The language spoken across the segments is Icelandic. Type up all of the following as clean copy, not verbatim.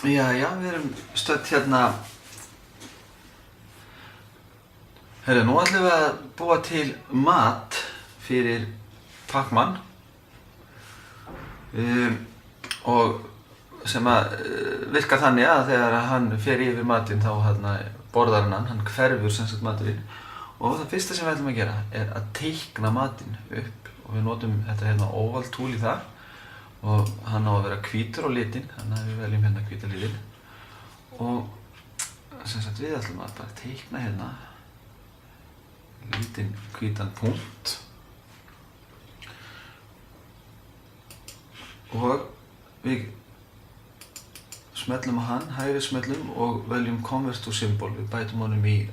Já, við erum stödd hérna. Herru, nú ætlum við að búa til mat fyrir Pac-Man. Og sem að virka þannig að þegar hann fer yfir matinn þá borðar hann hverfur sem sagt maturinn. Og það fyrsta sem við ætlum að gera er að teikna matinn upp og við notum þetta hérna oval tool í það. Og hann á að vera hvítur á litinn, þannig að við veljum hérna hvíta litinn. Og sem sagt við ætlum að bara teikna hérna lítinn hvítan punkt. Og við smellum á hann, hægri smellum og veljum Convert to Symbol. Við bætum honum í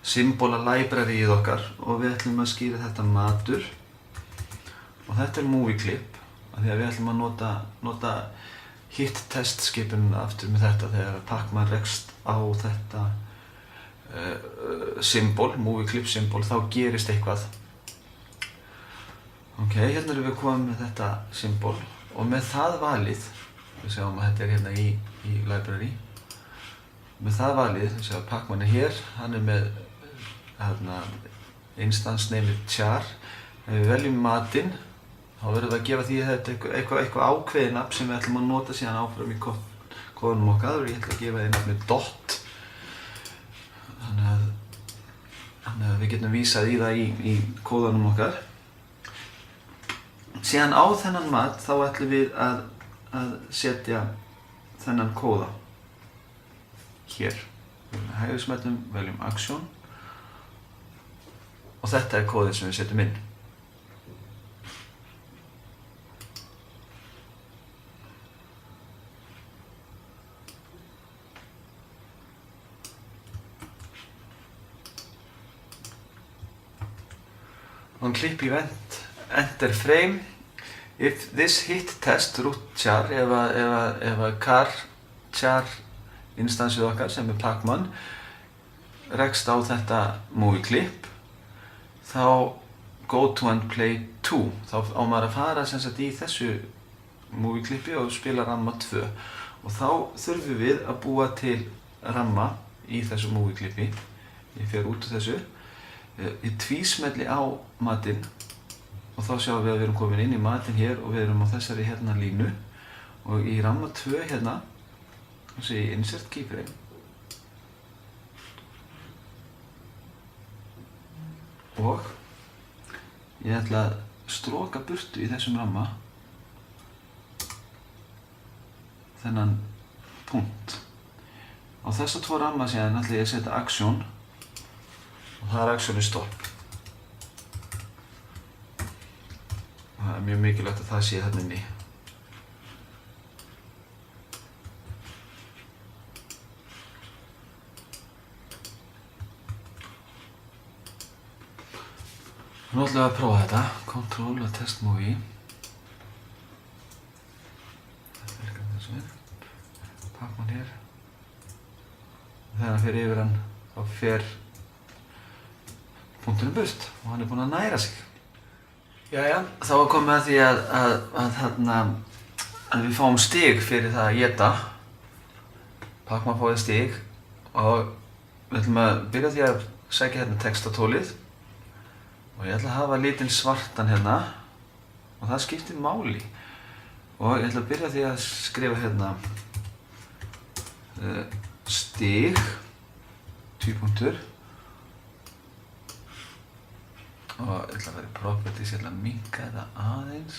symbola libraryið okkar og við ætlum að skýra þetta matur. Og þetta er movie clip. Því að við ætlum að nota hit test skipunina aftur með þetta þegar Pac-Man rekst á þetta symbol, movie clip symbol, þá gerist eitthvað. Ok, hérna erum við komið með þetta symbol og með það valið, við sjáum að þetta er hérna í library. Með það valið, við sjáum að Pac-Man er hér, hann er með instance name char. Ef við veljum matinn, þá verðum við að gefa því að þetta er eitthvað ákveðið nafn sem við ætlum að nota síðan áfram í kóðunum okkar og ég ætla að gefa því nafnið dot. Þannig að við getum vísað í það í kóðunum okkar. Síðan á þennan mat þá ætlum við að setja þennan kóða hér. Hægri smellum, veljum action og þetta er kóðið sem við setjum inn. On clip event, enter frame. If this hit test root char, ef að char instansið okkar sem er Pac-Man rekst á þetta movie clip, þá go to and play 2. Þá á maður að fara sem sagt í þessu movie clipi og spila ramma 2. Og þá þurfum við að búa til ramma í þessu movie clipi. Ég fer út úr þessu. Ég tvísmelli á matinn og þá sjáum við að við erum komin inn í matinn hér og við erum á þessari hérna línu og í ramma 2 hérna þá segi ég insert keyframe og ég ætla að stroka burtu í þessum ramma þennan punkt. Á þessa tvo ramma síðan ætla ég að setja action og það er action stopp. Það er mjög mikilvægt að það sé þarna inni. Nú ætlum við að prófa þetta. Control og test movie. Þetta virkar þessu við. Pac-Man hér. Þegar hann fer yfir hann, þá fer punkturinn burt og hann er búinn að næra sig. Jæja, þá er komið að því að við fáum stig fyrir það að éta. Pac-Man fáið stig og við ætlum að byrja því að sækja hérna textatólið og ég ætla að hafa lítinn svartan hérna og það skiptir máli. Og ég ætla að byrja því að skrifa hérna stig, 2 punktur. Og ég ætla að vera í properties, ég ætla að minnka þetta aðeins.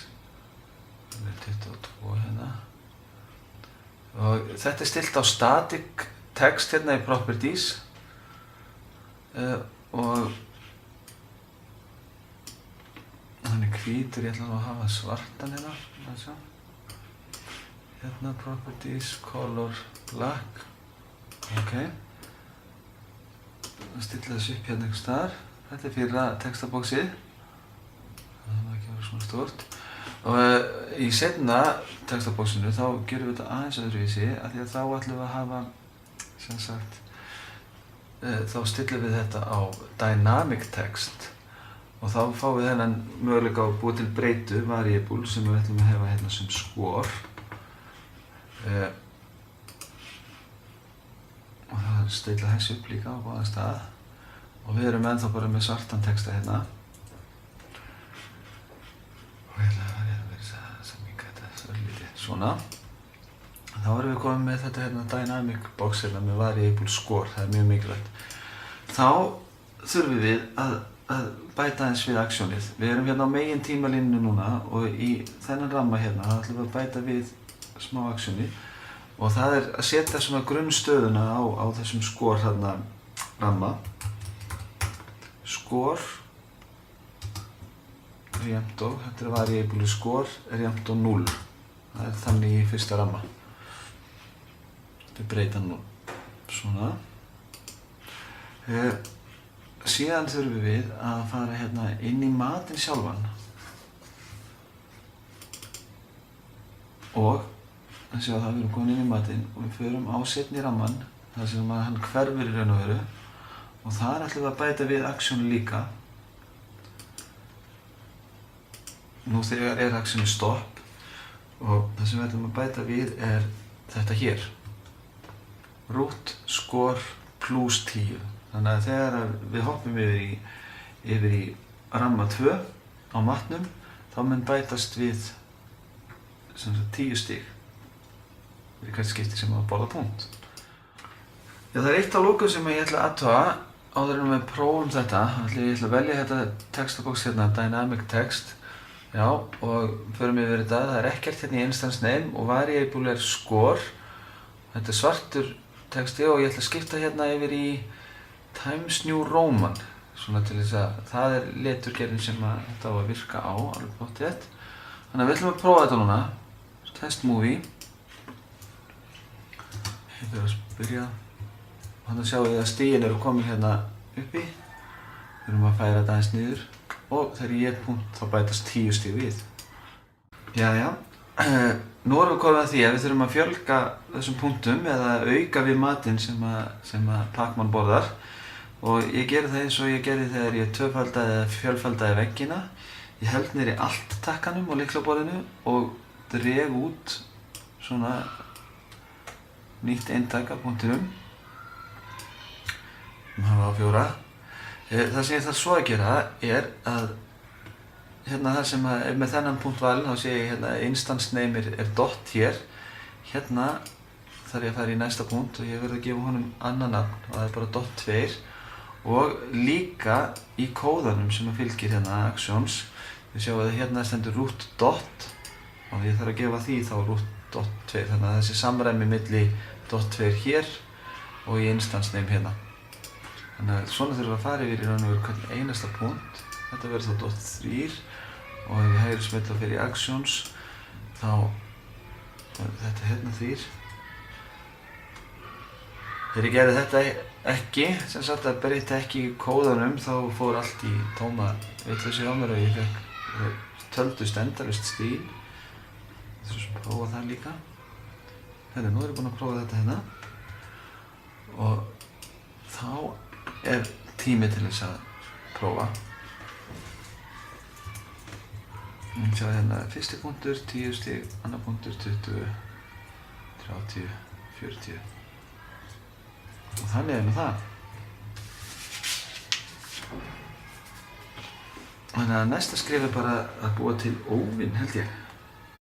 Það er 22 hérna. Og þetta er stillt á static text hérna í properties. Og hann er hvítur, ég ætla að hafa svartan hérna. Hérna properties, color, black. Ok. Stilla þessu upp hérna einhvers staðar. Þetta er fyrra textabóksið. Það má ekki vera svona stórt. Og í seinna textabóksinu þá gerum við þetta aðeins öðruvísi af því að þá ætlum við að hafa sem sagt þá stillum við þetta á dynamic text og þá fáum við þennan möguleika að búa til breytu variable sem við ætlum að hefa hérna sem score og það stilla þessu upp líka á báða stað og við erum ennþá bara með svartan texta hérna og ég ætla að vera að minka þetta svolítið svona. Þá erum við komin með þetta hérna dynamic box hérna með variable score, það er mjög mikilvægt. Þá þurfum við að bæta aðeins við aksjónið. Við erum hérna á megin tímalínu núna og í þennan ramma hérna ætlum við að bæta við smá aksjóni og það er að setja svona grunnstöðuna á þessum score hérna ramma. Score er jafnt og, þetta er variable score, er jafnt og 0. Það er þannig í fyrsta ramma. Þetta er breyta 0. Svona. Síðan þurfum við að fara hérna inn í matinn sjálfan og að sjá það við erum komin inn í matinn og við förum á seinni ramman þar sem hann hverfur í raun og veru og þar ætlum við að bæta við aksjónu líka. Nú þegar er aksjónu stopp og það sem við ætlum að bæta við er þetta hér. Root score plus 10. Þannig að þegar við hoppum yfir í ramma 2 á matnum þá mun bætast við 10 stig í hvert skipti sem að borða punkt. Já, það er eitt á lokum sem ég ætla að athuga áður en við prófum þetta. Ég ætla að velja þetta textabox hérna, dynamic text. Já, og förum yfir þetta. Það er ekkert hérna í instance name og variable er score. Þetta er svartur texti og ég ætla að skipta hérna yfir í Times New Roman, svona til þess að það er leturgerðin sem þetta á að virka á, alveg pottþétt. Þannig að við ætlum að prófa þetta núna. Test movie. Ég byrja að byrja. Þannig sjáum við að stigin eru komin hérna uppi. Við erum að færa þetta aðeins niður og þegar ég er punkt þá bætast 10 stig við. Jæja, nú erum við komin að því að við þurfum að fjölga þessum punktum eða auka við matinn sem að Pac-Man borðar. Og ég geri það eins og ég gerði þegar ég tvöfaldaði eða fjölfaldaði veggina. Ég held niður í alt takkanum á lyklaborðinu og dreg út svona nýtt eintak af punktinum. Hafa á 4. Það sem ég þarf svo að gera er að hérna þar sem er með þennan punkt valinn þá sé ég hérna instance name er dot hér. Hérna þarf ég að fara í næsta punkt og ég verð að gefa honum annan nafn og það er bara dot 2. Og líka í kóðanum sem fylgir hérna actions, við sjáum að hérna stendur root dot og ég þarf að gefa því þá root dot 2, þannig að þessi samræmi milli dot 2 hér og í instance name hérna. Þannig að svona þurfum við að fara yfir í raun og veru hvern einasta punkt. Þetta verður þá dot 3 og ef við hægri smella fyrir actions þá verður þetta hérna 3. Þegar ég gerði þetta ekki, sem sagt að breyta ekki í kóðanum, þá fór allt í tóma vitleysu á mér og ég fekk töldust endalaust stig. Þess að prófa það líka. Nú erum við búin að prófa þetta hérna. Og þá er tími til þess að prófa. Sjá hérna, fyrsti punktur, 10 stig, annar punktur, 20, 30, 40. Og þannig er nú það. Þannig að næsta skref er bara að búa til óvinn, held ég.